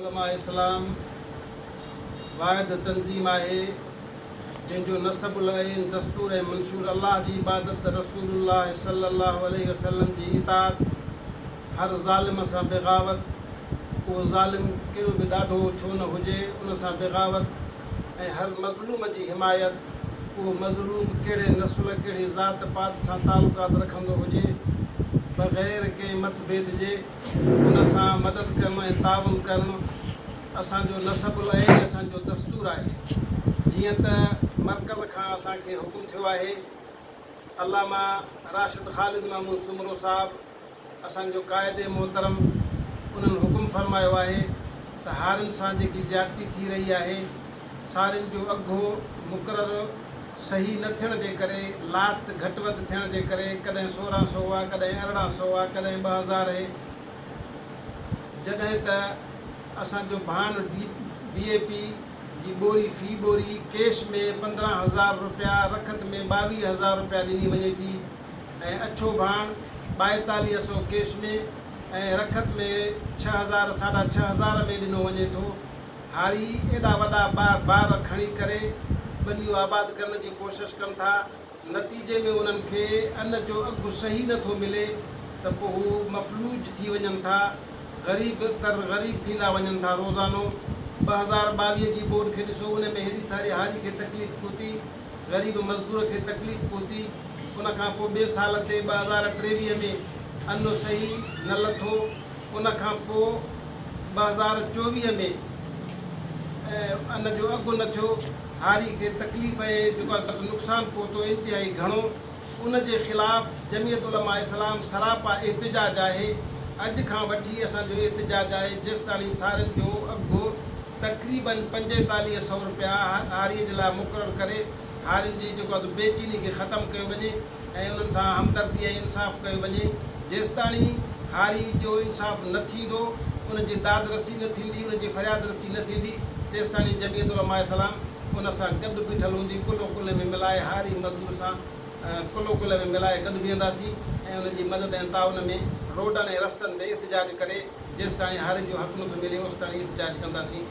उलमा इस्लाम वाहिद तंज़ीम आहे जंहिंजो नसबुल ऐं दस्तूर ऐं मंशूर अल्लाह जी इबादत, रसूलुल्लाह सल्लल्लाहु अलैहि वसल्लम जी इताअत, हर ज़ालिम सां बग़ावत, उहो ज़ालिम कहिड़ो बि ॾाढो छो न हुजे उन सां बग़ावत, ऐं हर मज़लूम जी हिमायत, उहो मज़लूम कहिड़े नसुल कहिड़ी ज़ात पात सां तालुकात रखंदो हुजे, बग़ैर कंहिं मतभेद जे उन सां मदद करणु ऐं ताउन करणु असांजो नसबुल ऐं असांजो दस्तूर आहे। जीअं त मरकज़ खां असांखे हुकुम थियो आहे, अल्लामा राशिद ख़ालिद महमूद सुमरो साहिबु असांजो क़ाइदे मोहतरम उन्हनि हुकुम फ़रमायो आहे त हारियुनि सां जेकी ज़्यादती थी रही आहे, सारियुनि जो अघो मुक़ररु सही न थियण जे करे, लात घटि वधि थियण जे करे, कॾहिं 1600 आहे, कॾहिं 1800 आहे, कॾहिं 2000 आहे, जॾहिं त असांजो भाण DAP जी ॿोरी फ़ी ॿोरी कैश में 15,000 रुपया, रखत में 22,000 रुपया ॾिनी वञे थी, ऐं अछो भाण 4200 कैश में ऐं रखत में 6,000 6,500 में ॾिनो वञे थो। हारी एॾा वॾा बार खणी करे ॿनियूं आबाद करण जी कोशिशि कनि था, नतीजे में उन्हनि खे अन जो अघु सही नथो मिले त पोइ हू मफ़लूज थी वञनि था, ग़रीब थींदा वञनि था रोज़ानो। 2022 जी बोर्ड खे ॾिसो, उन में हेॾी सारी हारी खे तकलीफ़ पहुती, ग़रीब मज़दूर खे तकलीफ़ पहुती। उन खां पोइ ॿिए साल ते 2023 में अनो सही न लथो, उन खां पोइ 2024 में अन जो अघु न थियो, हारी खे तकलीफ़ ऐं जेको आहे नुक़सानु पहुतो इंतिहाई घणो। उन जे ख़िलाफ़ जमियत उलमा इस्लाम सरापा एहतिजाज आहे। अॼु खां वठी असांजो एहतिजाज आहे जेसिताणी सारियुनि जो अघु तक़रीबन 4500 रुपया हारीअ जे लाइ मुक़ररु करे हारियुनि जी जेको आहे बेचीनी खे ख़तमु कयो वञे ऐं उन्हनि सां हमदर्दी ऐं इंसाफ़ कयो वञे। जेसिताणी हारी जो इंसाफ़ न थींदो, उन जी दाद रसी न थींदी, उन जी फ़रियाद रसी न थींदी, तेसिताणी जमियत उलमा इस्लाम उन सां गॾु बीठल हूंदी। कुल में मिलाए हारी मज़दूर सां कुल में मिलाए गॾु बीहंदासीं ऐं उन जी मदद ऐं ताउन में रोडनि ऐं रस्तनि ते एहतिजाज करे जेसिताणी हारी जो हक़ नथो मिले ओसिताणी एहतिजाज कंदासीं।